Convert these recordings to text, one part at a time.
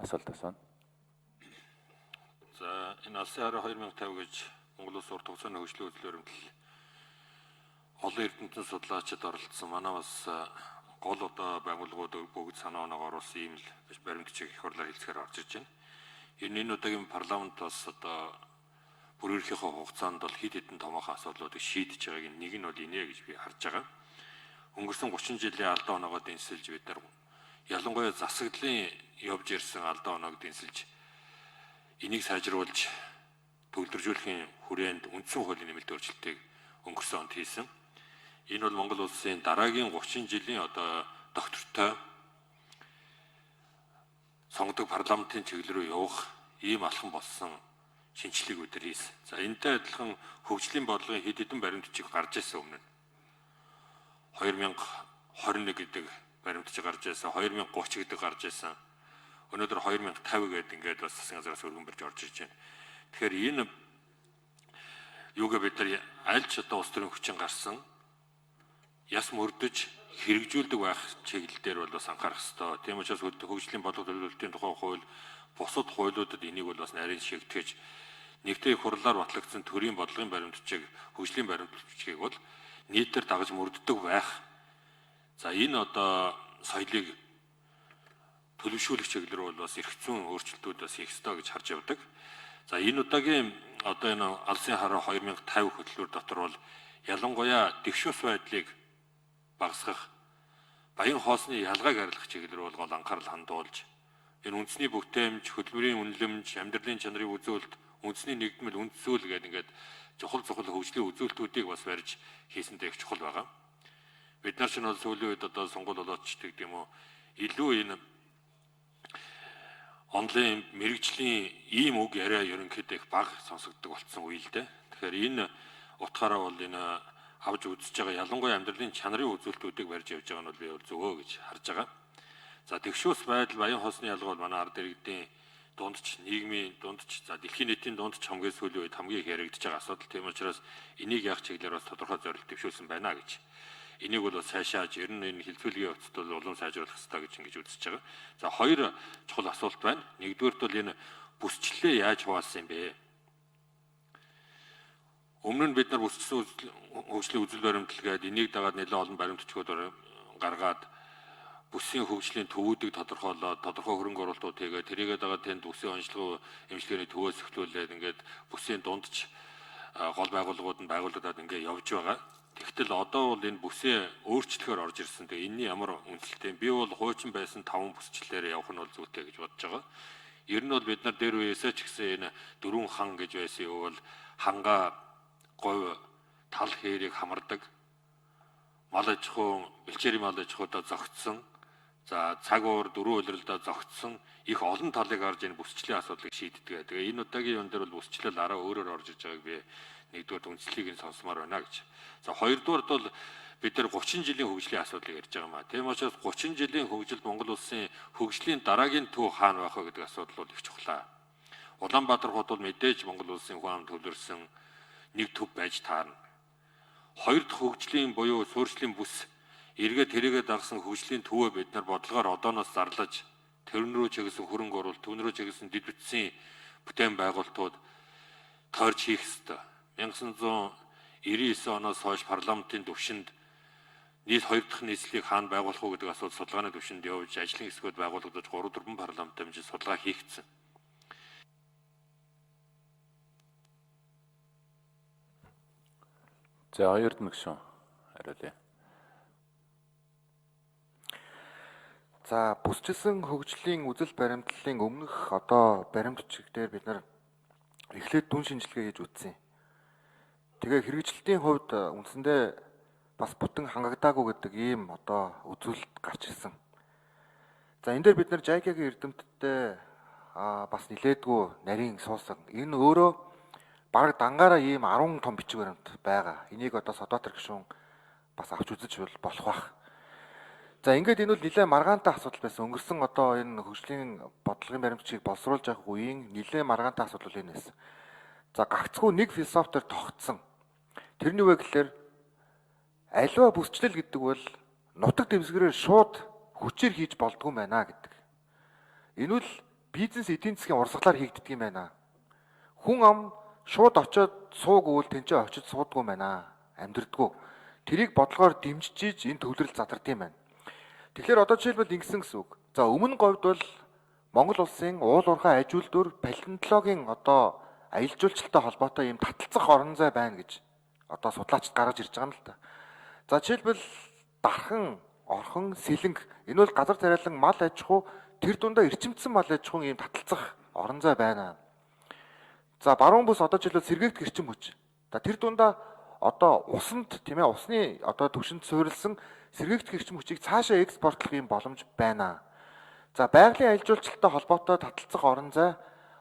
асуулт асууна. За энэ алсын хараа 2050 гэж Монгол Улс урт хугацааны хөгжлийн хөтөлбөр баримтлал олон эрдэмтэн судлаачид оролцсон. Манай бас гол одоо байгууллагууд бүгд санаа оноо оруулсан ийм л баримтчиг их хурлаар хэлцгээр орж иж байна. Энэ удаагийн парламент бас одоо бүр өөрийнхөө хугацаанд бол хэд хэдэн томоохон асуудлуудыг шийдэж байгааг нэг нь бол инээ гэж би харж байгаа. Өнгөрсөн 30 жилийн алдаа оноогоо дэнсэлж бид нар ялангуяа засаглалын явж ирсэн алдаа оноог дэнсэлж энийг сайжруулж төвлөржүүлэхийн хүрээнд үндсэн хуулийн нэмэлт өөрчлөлтийг өнгөрсөн онд хийсэн. Энэ бол Монгол улсын дараагийн 30 жилийн одоо доктортой сонгодог парламентын чиглэл рүү явах ийм алхам болсон шинжилгээг өдөр хийсэн. За энэтэй адилхан хөгжлийн бодлогын хэд хэдэн баримтчиг гарч ирсэн өмнө. 2021 гэдэг баримтчиг гарч ирсэн, 2030 гэдэг гарч ирсэн. Өнөөдөр 2050 гэдэг ингээд бас засгийн газраас өргөн барьж орж ирж байна. Тэгэхээр энэ юугаа бид нар аль ч одоо улс төрийн хүчин гарсан яс мөрдөж хэрэгжүүлдэг байх чиглэл дээр бол бас анхаарах ёстой. Тийм учраас хөгжлийн бодлого төлөвлөлтийн тухай хууль, бусад хуулиудад энийг бол бас нарийн шигтгэж нэгдээ их хурлаар батлагдсан төрийн бодлогын баримтчиг, хөгжлийн баримтчгийг бол нийтээр дагаж мөрддөг байх. За энэ одоо соёлыг төлөвшүүлэх чиглэл бол бас эрх зүйн өөрчлөлтүүд бас хийх ёстой гэж харж явдаг. За энэ удаагийн одоо энэ алсын хараа 2050 хөтөлбөр дотор бол ялангуяа дэвшүүс байдлыг багасгах, баян хоосны ялгааг арилгах чиглэл бол анхаарал хандуулж энэ үндэсний бүтээмж, хөдөлмөрийн үнэлэмж, амьдралын чанарын үзүүлэлт, үндэсний нэгдмэл үндсүүл гэдэг ингээд чухал хөгжлийн үзүүлэлтүүдийг бас барьж хийсэндээ их чухал байгаа. Бид нар ч нь бол сүүлийн үед одоо сонгуул болоочд гэдэг юм уу илүү энэ онлайн мэрэгжлийн ийм үг яриа ерөнхийдөө их бага сонсогддог болсон үе л дээ. Тэгэхээр энэ утгаараа бол энэ авж үзэж байгаа ялангуяа амьдралын чанарын үзүүлэлтүүдийг барьж явж байгаа нь бол би бол зөвөө гэж харж байгаа. За тэгшүүс байдал баян хоосны ялгаа бол манай ард иргэдийн дундч нийгмийн дундч за дэлхийн нийтийн дундч хамгийн сүүлийн үед хамгийн их яригдж байгаа асуудал. Тийм учраас энийг яах чиглэлээр бас тодорхой зорилт дэвшүүлсэн байна гэж. Энийг бол цаашааж ер нь энэ хилцүүлгийн явцад бол улам сайжруулах хэрэгтэй гэж ингэж үзэж байгаа. За хоёр чухал асуулт байна. Нэгдүгээрт бол энэ бүсчлэлээ яаж хуваалсан юм бэ? Өмнө нь бид нар бүсчсэн хөгжлийн үзэл баримтлал гэдэг энийг дагаад нэлээд олон баримтчгууд гаргаад бүсийн хөгжлийн төвүүдийг тодорхойлоод тодорхой хөрөнгө оруулалтууд хийгээд тэрийгээ дагаад тэнд бүсийн онцлог эмчилгээний төвөөс эхлүүлээд ингээд бүсийн дундч гол байгууллагууд нь байгуулагдаад ингээд явж байгаа. Тэгтэл одоо бол энэ бүсээ өөрчлөхөөр орж ирсэн. Тэгээ энэний ямар үнэлэлтэй? Би бол хуучин байсан 5 бүсчлэлээр явах нь бол зүйтэй гэж бодож байгаа. Ер нь бол бид нар дээр үеэсээ ч гэсэн энэ дөрвөн хан гэж байсан юу бол хангаа говь тал хээрийг хамардаг. Мал аж ахуй, бэлчээрийн мал аж ахуйдаа зогтсон. За цаг уур дөрвөн улиралдаа зогтсон их олон талыг харж энэ бүсчлийн асуудлыг шийддэг. Тэгээ энэ удаагийн юм дээр бол бүсчлэл араа өөрөөр орж иж байгааг би нэгдүгээр үндслийг нь сонсомоор байна гэж. За хоёрдугаард бол бид нар 30 жилийн хөгжлийн асуудлыг ярьж байгаа юм а. Тийм учраас 30 жилийн хөгжилд Монгол улсын хөгжлийн дараагийн төв хаана байх вэ гэдэг асуудал бол их чухлаа. Улаанбаатар хот бол мэдээж Монгол улсын хүн ам төвлөрсөн нэг төв байж таарна. Хоёр дахь хөгжлийн буюу суурьшлийн бүс эргээ тэрийгээ дагсан хөгжлийн төвөө бид нар бодлогоор одооноос зарлаж тэрн рүү чиглэсэн хөрөнгө оруулалт, түүн рүү чиглэсэн дэд бүтцийн бүтээн байгуулалтууд тойрч хийх ёстой. 1999 оноос хойш парламентын түвшинд нийт 2 дахь нийслэлийг хаана байгуулах уу гэдэг асуудал судалгааны түвшинд явж ажлын хэсгүүд байгуулагдаж 3-4 парламент дамжин судалгаа хийгдсэн. За хоёрд нь гүшүүн хариулъя. За бүсчилсэн хөгжлийн үзэл баримтлалын өмнөх одоо баримтчигдэр бид нар эхлээд дүн шинжилгээ хийж үзсэн. Тэгээ хэрэгжилтийн хувьд үндсэндээ бас бүтэн хангагдаагүй гэдэг ийм одоо үзүүлэлт гарч ирсэн. За энэ дээр бид нар JICA-гийн эрдэмтдтэй бас нилээдгүй нарийн суусан. Энэ өөрөө бараг дангаараа ийм 10 том бичиг баримт байгаа. Энийг одоо Содбаатар гишүүн бас авч үзэж болох бах. За ингээд энэ бол нэлээд маргаантай асуудал байсан. Өнгөрсөн одоо энэ хөгжлийн бодлогын баримтчийг боловсруулж авах үеийн нэлээд маргаантай асуудал энэ байсан. За гагцхүү нэг философиор тогтсон. Тэрний вэ гэхээр аливаа бүсчлэл гэдэг бол нутаг дэвсгэрээр шууд хүчээр хийж болдгоо байна гэдэг. Энэ бол бизнес эдийн засгийн урсгалаар хийгддэг юм байна. Хүн ам шууд очиод сууг өгвөл тэнцээ очиж суудгүй юм байна. Амьдрдгүү. Тэрийг бодлогоор дэмжиж энэ төвлөрөл задардаг юм байна. Тэгэхээр одоо жишээлбэл ингэсэн гэсэн үг. За өмнө говьд бол Монгол улсын уул уурхай аж үйлдвэр палеонтологийн одоо аялал жуулчлалтай холбоотой ийм таталцах орон зай байна гэж одоо судлаачид гаргаж ирж байгаа юм л та. За жишээлбэл дархан, орхон, сэлэнг энэ бол газар тариалан мал аж ахуй тэр дундаа эрчимдсэн мал аж ахуйн ийм таталцах орон зай байна. За баруун бүс одоо жишээлбэл сэргээгдэх эрчим хүч. За тэр дундаа одоо усанд тийм ээ усны одоо түвшинд суурилсан сэргээгдэх эрчим хүчийг цаашаа экспортлох юм боломж байна. За байгалийн аялал жуулчлалтай холбоотой таталцах орон зай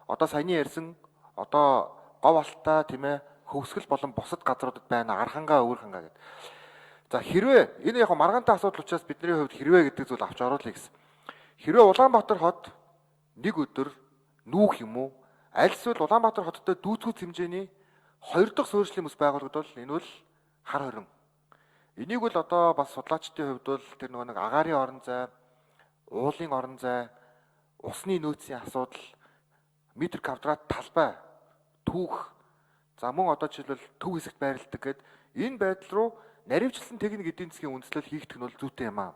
одоо саяны ярьсан одоо говь алтаа тийм ээ хөвсгөл болон бусад газруудад байна. Архангаа, өвөр хангаа гэдэг. За хэрвээ энэ яг маргаантай асуудал учраас бидний хувьд хэрвээ гэдэг зүйл авч оруулъя гэсэн. Хэрвээ Улаанбаатар хот нэг өдөр нүүх юм уу? Аль эсвэл Улаанбаатар хоттой дүүцгүүц хэмжээний 2 дахь суурьшлийн бүс байгуулагдвал энэ бол хар хорин. Энийг бол одоо бас судлаачдын хувьд бол тэр нэг агаарын орон зай, уулын орон зай, усны нөөцийн асуудал, метр квадрат талбай, түүх, за мөн одоо жишээлбэл төв хэсэгт байрладаг гэд энэ байдал руу наривчлсан техник эдийн засгийн үндэслэл хийгдэх нь бол зүйтэй юм аа.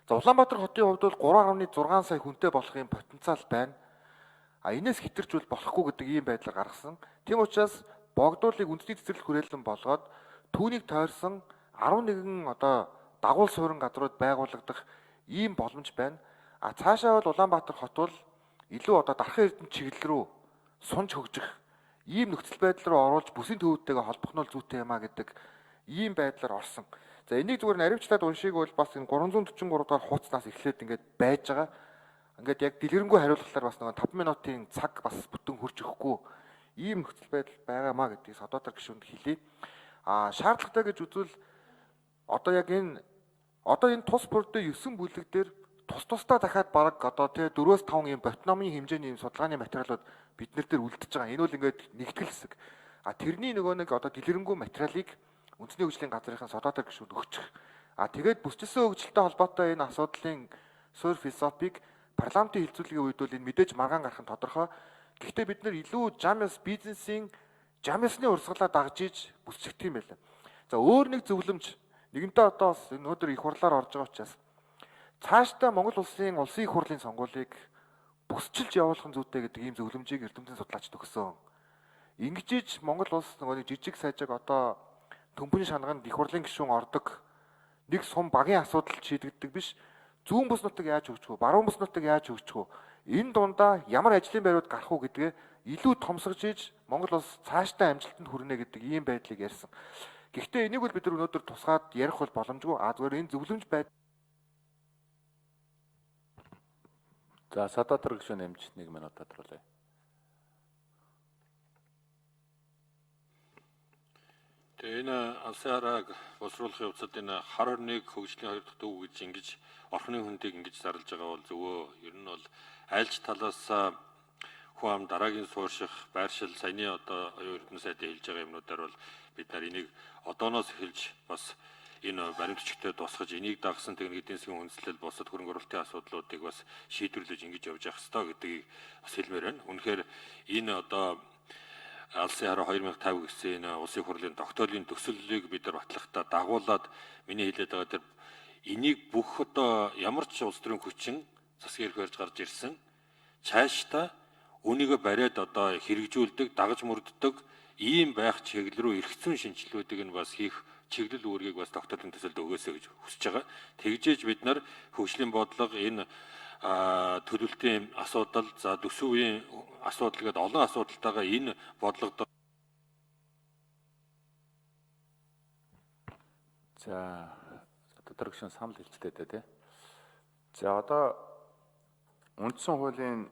За Улаанбаатар хотын хувьд бол 3.6 сая хүнтэй болох юм потенциал байна. А энэс хэтэржүүл болохгүй гэдэг ийм байдлаар гаргасан. Тийм учраас богдуулыг үндэсний цэцэрлэг хүрээлэн болгоод түүнийг тойрсон 11 одоо дагуул суурин газрууд байгуулагдах ийм боломж байна. А цаашаа бол Улаанбаатар хот бол илүү одоо дархан эрдэнэ чиглэл рүү сунж хөгжих ийм нөхцөл байдал руу оруулж бүсийн төвүүдтэйгээ холбох нь бол зүйтэй юм а гэдэг ийм байдлаар орсон. За энийг зүгээр наривчлаад уншиг бол бас энэ 343 дахь хуудаснаас эхлээд ингээд байж байгаа. Ингээд яг дэлгэрэнгүй хариулахлаар бас нэг 5 минутын цаг бас бүтэн хурж өгөхгүй ийм нөхцөл байдал байгаамаа гэдгийг Содотор гишүүнд хэлье. А шаардлагатай гэж үзвэл одоо яг энэ тус бүрдээ 9 бүлэг дээр тусдаа дахиад бараг одоо тий 4-5 ийм ботномын хэмжээний ийм судалгааны материалууд биднэр дээр үлдчихэж байгаа. Энэ бол ингээд нэгтгэл хэсэг. А тэрний нөгөө нэг одоо дэлгэрэнгүй материалыг үндэсний хөгжлийн газрынхаа Содотор гишүүнд өгчих. А тэгээд бүсчилсэн хөгжилтэй холбоотой энэ асуудлын суурь философик парламентын хилцүүлгийн үед бол энэ мэдээж маргаан гарах нь тодорхой. Гэхдээ бид нэр илүү жамс бизнесийн жамсны урсгалаа дагж иж бүсчихдэг юм байна. За өөр нэг зөвлөмж нэгэнтээ одоо бас өнөөдөр их хурлаар орж байгаа учраас цаашдаа Монгол улсын их хурлын сонгуулийг бүсчилж явуулах нь зүйтэй гэдэг ийм зөвлөмжийг эрдэмтэн судлаачид өгсөн. Ингэж иж Монгол улс нөгөө нэг жижиг сайжиг одоо төмпөний шанганд их хурлын гишүүн ордог нэг сум багийн асуудал шийдэгддэг биш. Зүүн бүс нутаг яаж хөгжих вэ? Баруун бүс нутаг яаж хөгжих вэ? Энэ дундаа ямар ажлын байрууд гарах уу гэдгээ илүү томсгож иж Монгол улс цаашдаа амжилтанд хүрнэ гэдэг ийм байдлыг ярьсан. Гэхдээ энийг бол бид нар өнөөдөр тусгаад ярих бол боломжгүй. Зүгээр энэ зөвлөмж байд. За Содотор гишүүн нэмж 1 минут тодруулъя. Тэгээ энэ алсын харааг боловсруулахын явцад энэ хар хорныг хөгжлийн 2 дахь төв гэж ингэж орхны хүндийг ингэж зарлж байгаа бол зөвөө. Ер нь бол айлч талаас хүн ам дараагийн суурших, байршил саяны одоо оюун эрдэнэ сайдын хэлж байгаа юмнуудаар бол бид нар энийг одооноос эхэлж бас энэ баримт бичгтээ тусгаж энийг дагсан техник эдийн засгийн үндэслэл бусад хөрөнгө оруулалтын асуудлуудыг бас шийдвэрлэж ингэж явж явах хэрэгтэй гэдгийг бас хэлмээр байна. Үнэхээр энэ одоо алсын хараа 2005 гэсэн энэ улсын хурлын тогтоолын төсөллийг бид нар батлахдаа дагуулад миний хэлээд байгаа тэр энийг бүх одоо ямар ч улс төрийн хүчин засгийн эрх барьж гарч ирсэн цаашдаа үнийгээ бариад одоо хэрэгжүүлдэг, дагаж мөрддөг ийм байх чиглэл рүү эргэцүүн шинжилгэүүдийг нь бас хийх чиглэл үүргийг бас тогтоолын төсөлд өгөөсэй гэж хүсэж байгаа. Тэгжээж бид нар хөгжлийн бодлого энэ төлөвлөлтийн асуудал, за төсвийн асуудал гэдэг олон асуудалтайгаа энэ бодлого. За Содотор гишүүн санал хэлцтэй дээ тий. За одоо үндсэн хуулийн